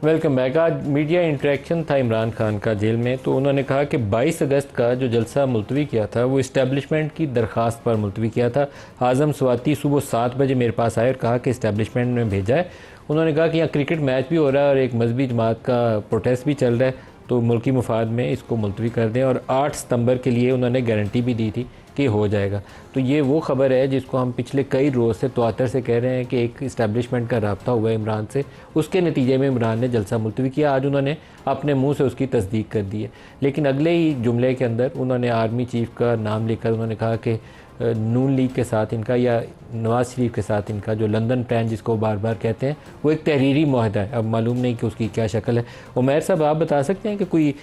Welcome back. आज media interaction था इमरान खान का जेल में, तो उन्होंने कहा कि 22 अगस्त का जो जलसा मुलतवी किया था वो इस्टेब्लिशमेंट की दरख्वास्त पर मुलतवी किया था। आज़म स्वाति सुबह 7 बजे मेरे पास आए और कहा कि इस्टेब्लिशमेंट ने भेजा है। उन्होंने कहा कि यहाँ क्रिकेट मैच भी हो रहा है और एक मजहबी जमात का प्रोटेस्ट भी चल रहा है, तो मुल्की मुफाद में इसको मुलतवी कर दें। और 8 सितंबर के लिए उन्होंने गारंटी भी दी थी कि हो जाएगा। तो ये वो ख़बर है जिसको हम पिछले कई रोज़ से तवातर से कह रहे हैं कि एक इस्टेब्लिशमेंट का रब्ता हुआ है इमरान से, उसके नतीजे में इमरान ने जलसा मुलतवी किया। आज उन्होंने अपने मुंह से उसकी तस्दीक कर दी है, लेकिन अगले ही जुमले के अंदर उन्होंने आर्मी चीफ़ का नाम लेकर उन्होंने कहा कि नून लीग के साथ इनका या नवाज़ शरीफ के साथ इनका जो लंदन प्लान जिसको बार बार कहते हैं वो एक तहरीरी मुआहदा है। अब मालूम नहीं कि उसकी क्या शक्ल है। उमैर साहब, आप बता सकते हैं कि कोई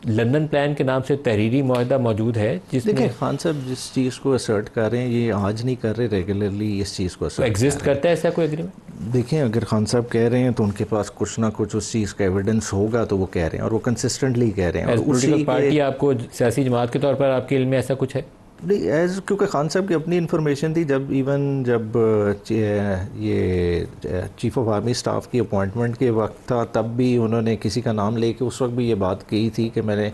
लंदन प्लान के नाम से तहरीरी मुआहदा मौजूद है जिसमें? देखिए, खान साहब जिस चीज़ को असर्ट कर रहे हैं ये आज नहीं कर रहे, रेगुलरली इस चीज़ को असर्ट एग्जिस्ट करता है ऐसा कोई एग्रीमेंट? देखिए, अगर खान साहब कह रहे हैं तो उनके पास कुछ ना कुछ उस चीज़ का एविडेंस होगा, तो वो कह रहे हैं और वो कंसिस्टेंटली कह रहे हैं। और पॉलिटिकल पार्टी आपको सियासी जमात के तौर पर आपके इल्म में ऐसा कुछ है? नहीं, एज क्योंकि खान साहब की अपनी इन्फॉर्मेशन थी, जब ये चीफ़ ऑफ आर्मी स्टाफ की अपॉइंटमेंट के वक्त था तब भी उन्होंने किसी का नाम लेके उस वक्त भी ये बात कही थी कि मैंने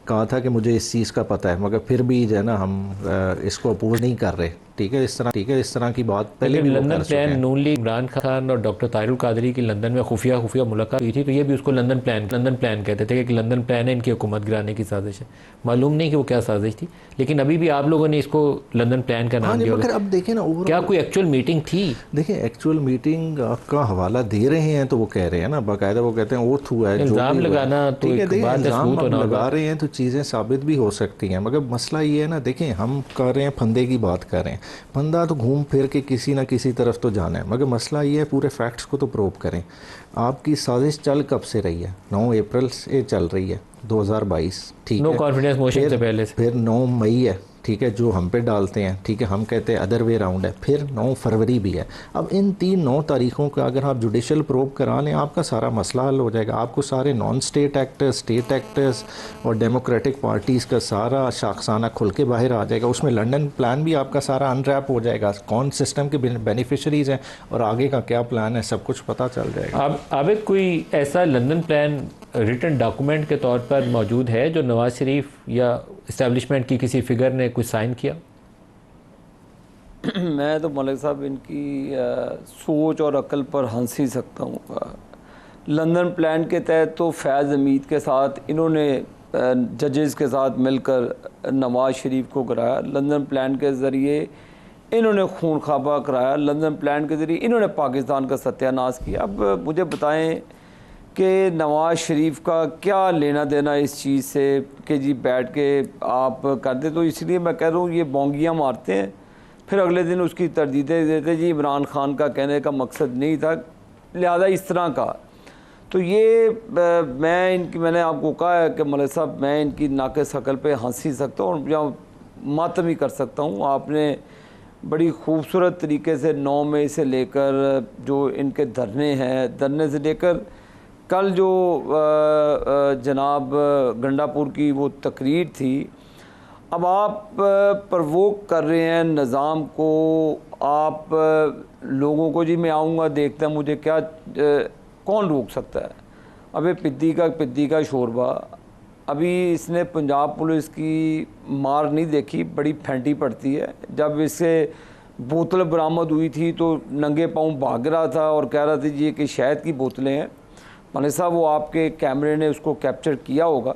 कहा था कि मुझे इस चीज़ का पता है, मगर फिर भी जो है ना हम इसको अपोज नहीं कर रहे। ठीक है, इस तरह की बात पहले भी लंदन प्लान नून लीग इमरान खान और डॉक्टर ताहिरुल कादरी की लंदन में खुफिया मुलाकात हुई थी, तो ये भी उसको लंदन प्लान कहते थे कि लंदन प्लान है इनकी हुकूमत गिराने की साजिश है। मालूम नहीं कि वो क्या साजिश थी, लेकिन अभी भी आप लोगों ने इसको लंदन प्लान का नाम दिया। मगर अब देखें ना, क्या कोई एक्चुअल मीटिंग थी? देखिए, एक्चुअल मीटिंग आपका हवाला दे रहे हैं तो वो कह रहे हैं ना, बाकायदा वो कहते हैं ओथ हुआ है, इल्ज़ाम लगाना तो एक बात है, सबूत होना लगा रहे हैं तो चीज़ें साबित भी हो सकती हैं। मगर मसला ये है ना, देखें हम कर रहे हैं फंदे की बात कर रहे हैं, फंदा तो घूम फिर के किसी ना किसी तरफ तो जाना है, मगर मसला ये है पूरे फैक्ट्स को तो प्रूव करें। आपकी साजिश चल कब से रही है? 9 अप्रैल से चल रही है 2022, ठीक है, नो कॉन्फिडेंस मोशन से पहले से। फिर 9 मई है, ठीक है, जो हम पे डालते हैं, ठीक है, हम कहते हैं अदर वे राउंड है, फिर 9 फरवरी भी है। अब इन 9 तारीखों का अगर आप जुडिशल प्रोब करा लें, आपका सारा मसला हल हो जाएगा। आपको सारे non state actors, state actors और डेमोक्रेटिक पार्टीज़ का सारा शाखसाना खुल के बाहर आ जाएगा। उसमें लंदन प्लान भी आपका सारा अनरैप हो जाएगा, कौन सिस्टम के बेनिफिशरीज़ हैं और आगे का क्या प्लान है, सब कुछ पता चल जाएगा। अब आबिद, कोई ऐसा लंदन प्लान रिटन डॉक्यूमेंट के तौर पर मौजूद है जो नवाज शरीफ या इस्टेब्लिशमेंट की किसी फिगर ने कुछ साइन किया? मैं तो मलिक साहब इनकी सोच और अक्ल पर हंस ही सकता हूँ। लंदन प्लान के तहत तो फैज़ हमीद के साथ इन्होंने जजेस के साथ मिलकर नवाज शरीफ को कराया। लंदन प्लान के ज़रिए इन्होंने खून खाबा कराया। लंदन प्लान के ज़रिए इन्होंने पाकिस्तान का सत्यानाश किया। अब मुझे बताएं कि नवाज़ शरीफ का क्या लेना देना इस चीज़ से कि जी बैठ के आप कर दे। तो इसलिए मैं कह रहा हूँ ये बोंगियाँ मारते हैं, फिर अगले दिन उसकी तरदीदें देते जी इमरान खान का कहने का मकसद नहीं था, लिहाजा इस तरह का। तो ये मैंने आपको कहा है कि मलिक साहब मैं इनकी नाके शकल पे हंस ही सकता हूँ और या मातम ही कर सकता हूँ। आपने बड़ी खूबसूरत तरीके से 9 मई से लेकर जो इनके धरने से लेकर कल जो जनाब गंडापुर की वो तकरीर थी, अब आप प्रवोक कर रहे हैं निज़ाम को, आप लोगों को जी मैं आऊँगा देखता मुझे क्या कौन रोक सकता है। अबे पिद्दी का शोरबा, अभी इसने पंजाब पुलिस की मार नहीं देखी, बड़ी फेंटी पड़ती है। जब इससे बोतल बरामद हुई थी तो नंगे पाँव भाग रहा था और कह रहा था जी कि शहद की बोतलें हैं। मलिक साहब वो आपके कैमरे ने उसको कैप्चर किया होगा।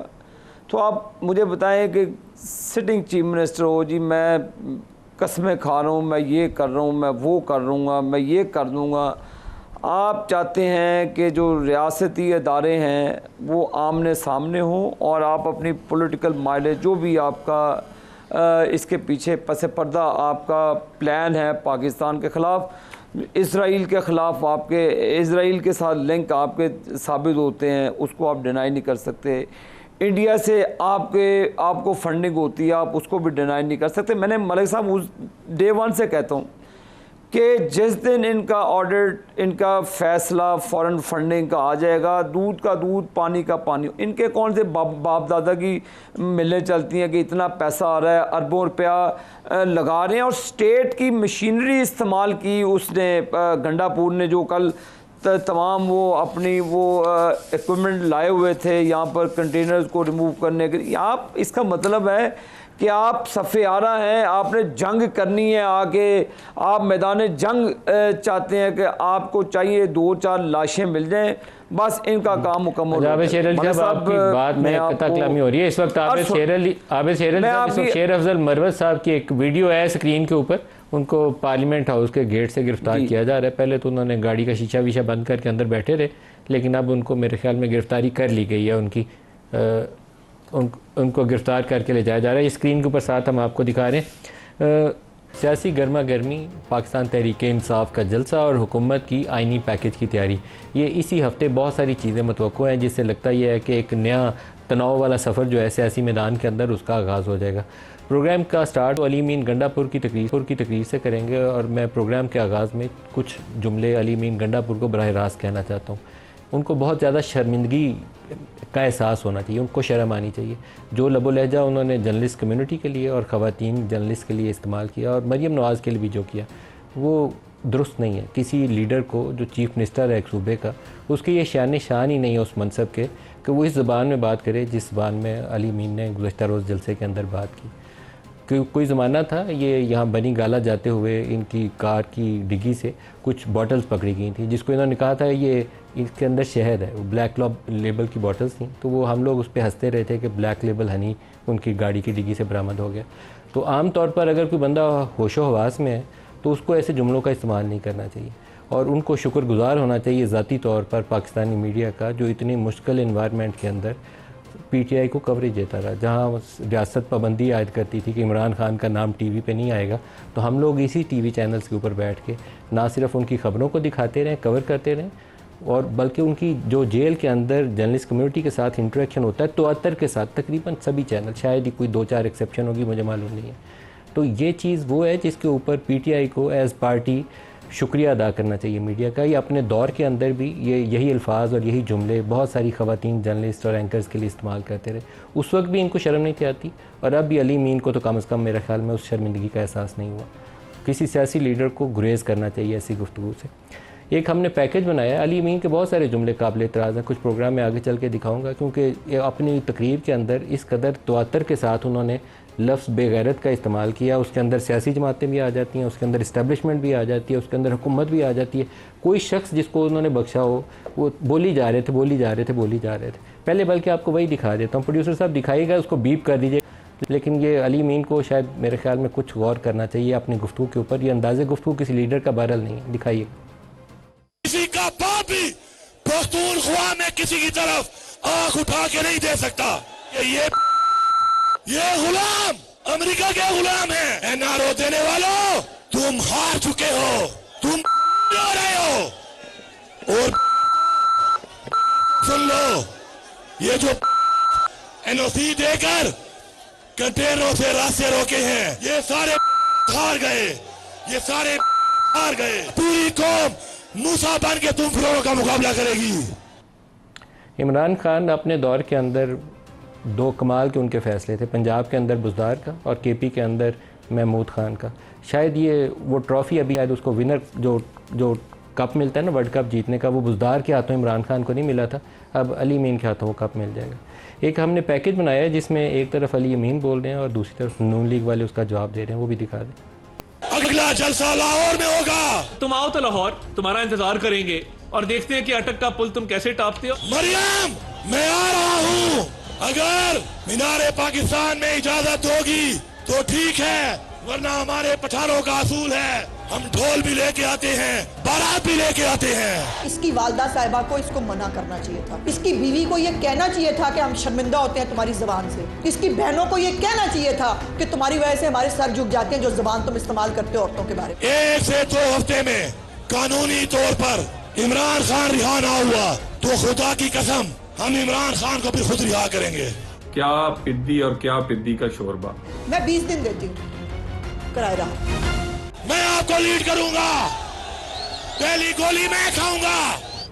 तो आप मुझे बताएं कि सिटिंग चीफ मिनिस्टर हो जी, मैं कस्में खा रहा हूँ, मैं ये कर रहा हूँ, मैं वो कर दूँगा, मैं ये कर दूँगा। आप चाहते हैं कि जो रियासती अदारे हैं वो आमने सामने हों और आप अपनी पॉलिटिकल माइलेज जो भी आपका इसके पीछे पस पर्दा आपका प्लान है पाकिस्तान के ख़िलाफ़, इसराइल के ख़िलाफ़ आपके इसराइल के साथ लिंक आपके साबित होते हैं, उसको आप डिनाई नहीं कर सकते। इंडिया से आपको फंडिंग होती है, आप उसको भी डिनाई नहीं कर सकते। मैंने मलिक साहब उस डे 1 से कहता हूँ कि जिस दिन इनका ऑडिट, इनका फैसला फॉरेन फंडिंग का आ जाएगा, दूध का दूध पानी का पानी। इनके कौन से बाप दादा की मिलें चलती हैं कि इतना पैसा आ रहा है, अरबों रुपया लगा रहे हैं और स्टेट की मशीनरी इस्तेमाल की उसने गंडापुर ने, जो कल तमाम वो अपनी वो इक्विपमेंट लाए हुए थे यहाँ पर कंटेनर्स को रिमूव करने के लिए। आप इसका मतलब है कि आप सफ़े आरा हैं, आपने जंग करनी है आगे, आप मैदान जंग चाहते हैं कि आपको चाहिए 2-4 लाशें मिल जाएं, बस इनका काम मुकम्मल हो आबिद शेर अली साहब, आपकी बात में कतलामी हो रही है इस वक्त। आबिद शेर अली साहब, शेर अफजल मरवत साहब की एक वीडियो है स्क्रीन के ऊपर, उनको पार्लियामेंट हाउस के गेट से गिरफ्तार किया जा रहा है। पहले तो उन्होंने गाड़ी का शीशा वीशा बंद करके अंदर बैठे रहे, लेकिन अब उनको मेरे ख्याल में गिरफ्तारी कर ली गई है उनकी। उनको गिरफ्तार करके ले जाया जा रहा है। स्क्रीन के ऊपर साथ हम आपको दिखा रहे हैं सियासी गर्मा गर्मी, पाकिस्तान तहरीक इंसाफ का जलसा और हुकूमत की आइनी पैकेज की तैयारी। ये इसी हफ्ते बहुत सारी चीज़ें मतवक्को हैं, जिससे लगता यह है कि एक नया तनाव वाला सफ़र जो है सियासी मैदान के अंदर उसका आगाज़ हो जाएगा। प्रोग्राम का स्टार्ट अली अमीन गंडापुर की तकरीर से करेंगे और मैं प्रोग्राम के आगाज़ में कुछ जुमले अली अमीन गंडापुर को बराह रास्त कहना चाहता हूँ। उनको बहुत ज़्यादा शर्मिंदगी का एहसास होना चाहिए, उनको शर्म आनी चाहिए। जो लबो लहजा उन्होंने जर्नलिस्ट कम्युनिटी के लिए और ख़वातीन जर्नलिस्ट के लिए इस्तेमाल किया और मरीम नवाज़ के लिए भी जो किया, वो दुरुस्त नहीं है। किसी लीडर को जो चीफ़ मिनिस्टर है एक सूबे का, उसके ये शान ही नहीं है उस मनसब के कि वो इस ज़बान में बात करे जिस ज़बान में अली अमीन ने गुज़श्ता रोज़ जलसे के अंदर बात की। कोई ज़माना था ये यहाँ बनी गाला जाते हुए इनकी कार की डिग्गी से कुछ बॉटल्स पकड़ी गई थी, जिसको इन्होंने कहा था ये इसके अंदर शहद है, वो ब्लैक लेबल की बॉटल्स थी। तो वो हम लोग उस पर हंसते रहे थे कि ब्लैक लेबल हनी उनकी गाड़ी की डिग्गी से बरामद हो गया। तो आम तौर पर अगर कोई बंदा होशो हवास में है तो उसको ऐसे जुमलों का इस्तेमाल नहीं करना चाहिए और उनको शुक्रगुजार होना चाहिए ज़ाती तौर पर पाकिस्तानी मीडिया का, जो इतनी मुश्किल इन्वायरमेंट के अंदर पीटीआई को कवरेज देता रहा। जहाँ रियासत पाबंदी आयद करती थी कि इमरान खान का नाम टीवी पे नहीं आएगा, तो हम लोग इसी टीवी चैनल्स के ऊपर बैठ के ना सिर्फ उनकी ख़बरों को दिखाते रहें, कवर करते रहें, और बल्कि उनकी जो जेल के अंदर जर्नलिस्ट कम्युनिटी के साथ इंटरेक्शन होता है तोअत्तर के साथ, तकरीबन सभी चैनल, शायद ही कोई 2-4 एक्सेप्शन होगी, मुझे मालूम नहीं है। तो ये चीज़ वो है जिसके ऊपर पीटीआई को एज़ पार्टी शुक्रिया अदा करना चाहिए मीडिया का। ये अपने दौर के अंदर भी यही अल्फाज और यही जुमले बहुत सारी ख़वातीन जर्नलिस्ट और एंकर्स के लिए इस्तेमाल करते रहे। उस वक्त भी इनको शर्म नहीं थी आती और अब भी अली अमीन को तो कम अज़ कम मेरे ख्याल में उस शर्मिंदगी का एहसास नहीं हुआ। किसी सियासी लीडर को गुरेज करना चाहिए ऐसी गुफ्तगू से। एक हमने पैकेज बनाया है, अली अमीन के बहुत सारे जुमले काबिल एतराज़ हैं, कुछ प्रोग्राम में आगे चल के दिखाऊंगा, क्योंकि अपनी तकरीर के अंदर इस कदर तवातर के साथ उन्होंने लफ्ज़ बेगैरत का इस्तेमाल किया। उसके अंदर सियासी जमातें भी आ जाती हैं, उसके अंदर इस्टेब्लिशमेंट भी आ जाती है, उसके अंदर हुकूमत भी आ जाती है। कोई शख्स जिसको उन्होंने बख्शा हो वो बोली जा रहे थे। पहले बल्कि आपको वही दिखा देता हूँ, प्रोड्यूसर साहब दिखाइएगा, उसको बीप कर दीजिए। लेकिन ये अली अमीन को शायद मेरे ख्याल में कुछ गौर करना चाहिए अपनी गुफ्तगू के ऊपर। ये अंदाज़े गुफ्तगू किसी लीडर का बहरहाल नहीं है। दिखाइए। किसी का बाप भी पख्तूनख्वा में किसी की तरफ आंख उठा के नहीं दे सकता। ये गुलाम अमेरिका के गुलाम है। एनआरओ देने वालों, तुम हार चुके हो, तुम हो रहे हो। और सुन लो, ये जो एनओसी देकर कंटेनरों से रास्ते रोके हैं, ये सारे हार गए। पूरी कौम मूसा बन के तुम फिरौनों का मुकाबला करेगी। इमरान खान अपने दौर के अंदर 2 कमाल के उनके फ़ैसले थे, पंजाब के अंदर बुज़दार का और केपी के अंदर महमूद खान का। शायद ये वो ट्रॉफ़ी अभी शायद उसको विनर जो कप मिलता है ना वर्ल्ड कप जीतने का, वो बुज़दार के हाथों इमरान खान को नहीं मिला था, अब अली अमीन के हाथों वो कप मिल जाएगा। एक हमने पैकेज बनाया है जिसमें एक तरफ अली अमीन बोल रहे हैं और दूसरी तरफ नून लीग वाले उसका जवाब दे रहे हैं, वो भी दिखा दें। अगला जलसा लाहौर में होगा, तुम आओ तो लाहौर, तुम्हारा इंतजार करेंगे और देखते हैं कि अटक का पुल तुम कैसे टापते हो। मरियम, मैं आ रहा हूँ। अगर मीनारे पाकिस्तान में इजाजत होगी तो ठीक है, वरना हमारे पठानों का असूल है, हम ढोल भी लेके आते हैं, बारात भी लेके आते हैं। इसकी वालदा साहिबा को इसको मना करना चाहिए था। इसकी बीवी को ये कहना चाहिए था कि हम शर्मिंदा होते हैं तुम्हारी जुबान से। इसकी बहनों को ये कहना चाहिए था कि तुम्हारी वजह से हमारे सर झुक जाते हैं जो जुबान तुम इस्तेमाल करते हो औरतों के बारे में। 1 से 2 हफ्ते में कानूनी तौर पर इमरान खान रिहा ना हुआ तो खुदा की कसम हम इमरान खान को भी खुद रिहा करेंगे। क्या पिद्दी और क्या पिद्दी का शोरबा। मैं 20 दिन देती हूँ किराए रहा। मैं आपको लीड करूंगा, पहली गोली मैं खाऊंगा।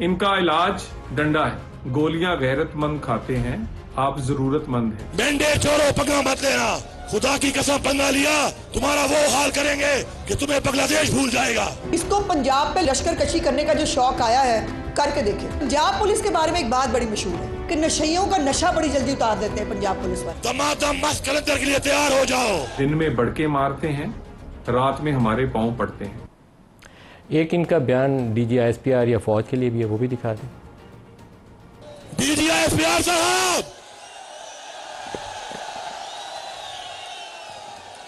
इनका इलाज डंडा है, गोलियां गैरतमंद खाते हैं, आप जरूरतमंद हैं। बैंडेज छोड़ो, पगला मत लेना। खुदा की कसम पंगा लिया तुम्हारा वो हाल करेंगे कि तुम्हें बांग्लादेश भूल जाएगा। इसको पंजाब पे लश्कर कशी करने का जो शौक आया है करके देखें। पंजाब पुलिस के बारे में एक बात बड़ी मशहूर है कि नशइयों का नशा बड़ी जल्दी उतार देते हैं पंजाब पुलिस वाले। दमादम मस्त कलंदर के लिए तैयार हो जाओ। दिन में बड़के मारते हैं, रात में हमारे पाँव पड़ते हैं। एक इनका बयान DG/ISPR या फौज के लिए भी है, वो भी दिखा दें। DG/ISPR साहब,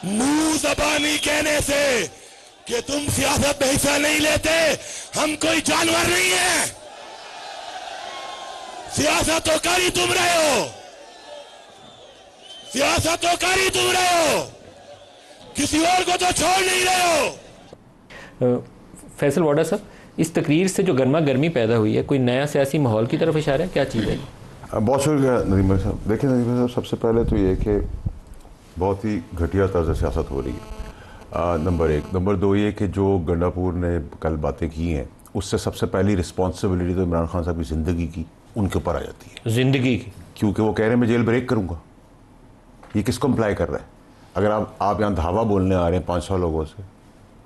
मुंह ज़बानी कहने से कि तुम सियासत में हिस्सा नहीं लेते, हम कोई जानवर नहीं है। सियासत तो कर ही तुम रहे हो, सियासत तो कर ही तुम रहे हो, किसी और को तो छोड़ नहीं रहे हो। फैसल वाडा साहब, इस तकरीर से जो गर्मा गर्मी पैदा हुई है, कोई नया सियासी माहौल की तरफ इशारा है, क्या चीज़ है? बहुत शुक्रिया नदीम भाई साहब। देखिए नदीम भाई साहब, सबसे पहले तो ये कि बहुत ही घटिया तर्ज सियासत हो रही है, नंबर एक। नंबर दो ये कि जो गंडापुर ने कल बातें की हैं, उससे सबसे पहली रिस्पॉन्सिबिलिटी तो इमरान खान साहब की ज़िंदगी की उनके ऊपर आ जाती है। ज़िंदगी की? क्योंकि वो कह रहे हैं मैं जेल ब्रेक करूँगा। ये किसको अप्लाई कर रहा है? अगर आप यहाँ धावा बोलने आ रहे हैं 500 लोगों से,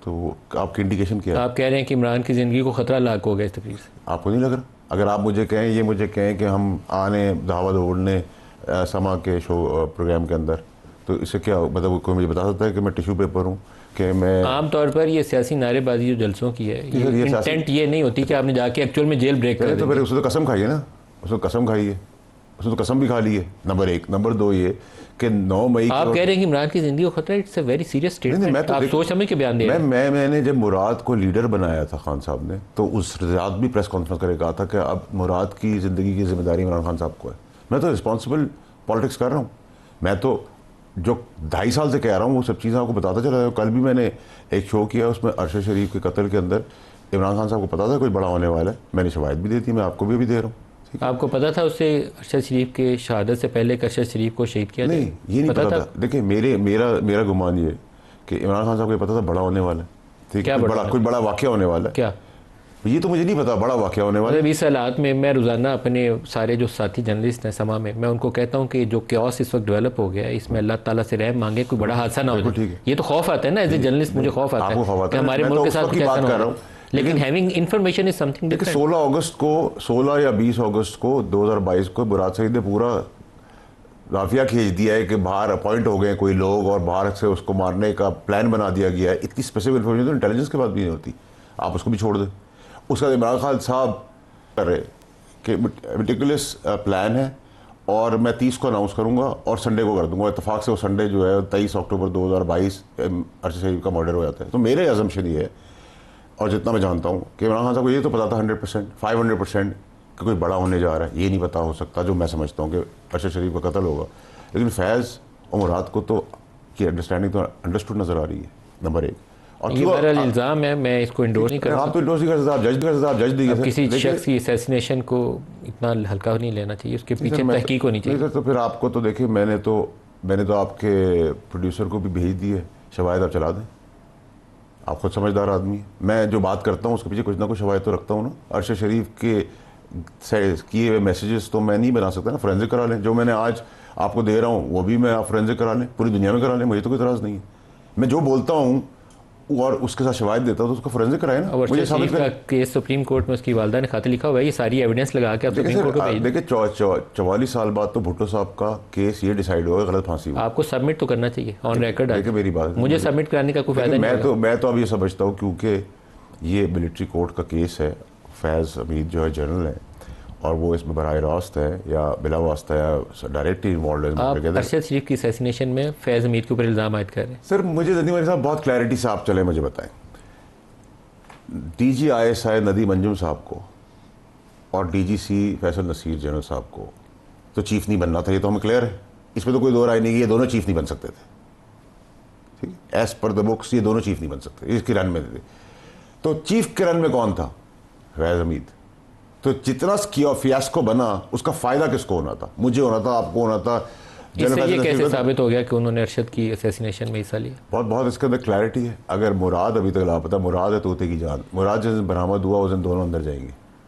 तो आपकी इंडिकेशन क्या है? आप कह रहे हैं कि इमरान की ज़िंदगी को ख़तरा लाक हो गया इस तकरीर से? आपको नहीं लग रहा? अगर आप मुझे कहें, ये मुझे कहें कि हम आने धावा दौड़ने समा के शो प्रोग्राम के अंदर, तो इससे क्या मतलब कोई मुझे बता सकता है कि मैं टिश्यू पेपर हूँ कि मैं? आमतौर पर ये सियासी नारेबाजी जो जलसों की है, ये इंटेंट ये नहीं होती कि आपने जाके एक्चुअल में जेल ब्रेक कर तो फिर उसने तो कसम खाई है ना, उसने कसम खाई है, उसने तो कसम भी खा ली है। नंबर एक। नंबर दो ये कि 9 मई आप कह रहे हैं कि इमरान की ज़िंदगी को खतरा, it's a very serious statement. आप सोच समझ के बयान दे रहे हैं। मैंने जब मुराद को लीडर बनाया था खान साहब ने, तो उस रात भी प्रेस कॉन्फ्रेंस करके कहा था कि अब मुराद की ज़िंदगी की जिम्मेदारी इमरान खान साहब को है। मैं तो रिस्पॉन्सिबल पॉलिटिक्स कर रहा हूँ। मैं तो जो 2.5 साल से कह रहा हूँ वो सब चीज़ें आपको बताता चला जाऊँ। कल भी मैंने एक शो किया, उसमें अरशद शरीफ के कत्ल के अंदर इमरान खान साहब को पता था कुछ बड़ा होने वाला है। मैंने शवाहिद भी दी थी, मैं आपको भी दे रहा हूँ। आपको पता था उससे अरशद शरीफ के शहादत से पहले अरशद शरीफ को शहीद किया? नहीं, ये नहीं पता था। देखिए मेरा गुमान ये कि इमरान खान साहब को पता था बड़ा होने वाला है, ठीक है, कुछ बड़ा वाक़या होने वाला है। क्या? ये तो मुझे नहीं पता बड़ा वाक़या होने वाला है। इस हालात में मैं रोज़ाना अपने सारे जो साथी जर्नलिस्ट हैं समा में, मैं उनको कहता हूँ कि जो क्योस इस वक्त डेवलप हो गया है, इसमें अल्लाह ताला से रहम मांगे कोई बड़ा हादसा ना हो जाए। ये तो खौफ आता है ना, एज ए जर्नलिस्ट मुझे खौफ आता है कि हमारे मुल्क के साथ कुछ ऐसा ना हो। लेकिन having information is something different. 16 या 20 अगस्त को 2022 को मुराद सईद ने पूरा राफिया खींच दिया है कि बाहर अपॉइंट हो गए कोई लोग और बाहर से उसको मारने का प्लान बना दिया गया है। इतनी स्पेसिफिक इन्फॉर्मेशन तो इंटेलिजेंस के बाद भी नहीं होती, आप उसको भी छोड़ दें। उसका इमरान खान साहब कर रहे कि मेटिकुलस प्लान है और मैं 30 को अनाउंस करूंगा और संडे को कर दूंगा। इत्तेफाक से वो संडे जो है 23 अक्टूबर 2022 अरशद शरीफ का मर्डर हो जाता है। तो मेरे अजम्पशन ये है, और जितना मैं जानता हूँ, कि इमरान खान साहब को ये तो पता था 100% 500% कि कोई बड़ा होने जा रहा है। ये नहीं पता हो सकता जो मैं समझता हूँ कि अरशद शरीफ का कत्ल होगा। लेकिन फैज़ और मुराद को तो की अंडरस्टैंडिंग तो अंडरस्टूड नज़र आ रही है, नंबर एक। और ये बहरहाल इल्ज़ाम है, मैं इसको इंडोर्स नहीं कर रहा। आप तो इंडोर्स नहीं कर सकते, आप जज कर सकते, आप जज दीजिए। किसी शख्स की असैसिनेशन को इतना हल्का नहीं लेना चाहिए, उसके पीछे तहकीक होनी चाहिए। तो फिर आपको तो देखिए, मैंने तो आपके प्रोड्यूसर को भी भेज दी है शवाहिद, आप चला दें। आप खुद समझदार आदमी है। मैं जो बात करता हूँ उसके पीछे कुछ ना कुछ शवाहिद तो रखता हूँ ना। अरशद शरीफ के किए हुए मैसेजेस तो मैं नहीं बना सकता ना, फोरेंसिक करा लें। जो मैंने आज आपको दे रहा हूँ वो भी मैं आप फोरेंसिक करा लें, पूरी दुनिया में करा लें, मुझे तो कोई इतराज़ नहीं है। मैं जो बोलता हूँ और उसके साथ शवाहिद देता हूँ तो उसका फोरेंसिक कराए ना। मुझे समझ का केस सुप्रीम कोर्ट में उसकी वालदा ने खाते लिखा हुआ है, ये सारी एविडेंस लगा के आप सुप्रीम कोर्ट को भेज। देखिए 44 साल बाद तो भुट्टो साहब का केस ये डिसाइड होगा गलत फांसी हुआ। आपको सबमिट तो करना चाहिए ऑन रिकॉर्ड। देखिए मेरी बात, मुझे सबमिट कराने का कोई फायदा नहीं। मैं तो अब ये समझता हूँ क्योंकि ये मिलिट्री कोर्ट का केस है, फैज़ हमीद जो है जनरल है और वो इसमें बराह रास्त है या बिला वास्ता या डायरेक्टली इन्वॉल्व है। आप अरशद शरीफ की असैसिनेशन में फैज़ हमीद के ऊपर इल्ज़ाम आयद कर रहे हैं। सर मुझे नदीम साहब बहुत क्लैरिटी से आप चले मुझे बताएं, DG/ISI नदीम अंजुम साहब को और DGC फैसल नसीर जनरल साहब को तो चीफ नहीं बनना था, ये तो हमें क्लियर है। इसमें तो कोई दो राय नहीं कि ये दोनों चीफ नहीं बन सकते थे, ठीक है, एज पर द बुक्स ये दोनों चीफ नहीं बन सकते। इसके रन में थे तो चीफ के रन में कौन था? फैज़ हमीद। तो जितना फियास्को बना उसका फ़ायदा किसको होना था? मुझे होना था, आपको होना था। इससे ये कैसे साबित हो गया कि उन्होंने अरशद की असैसिनेशन में हिस्सा लिया? बहुत इसके अंदर क्लैरिटी है। अगर मुराद अभी तक लापता, मुराद है तोते की जान, मुराद जिस दिन बरामद हुआ उस दिन दोनों अंदर जाएंगे।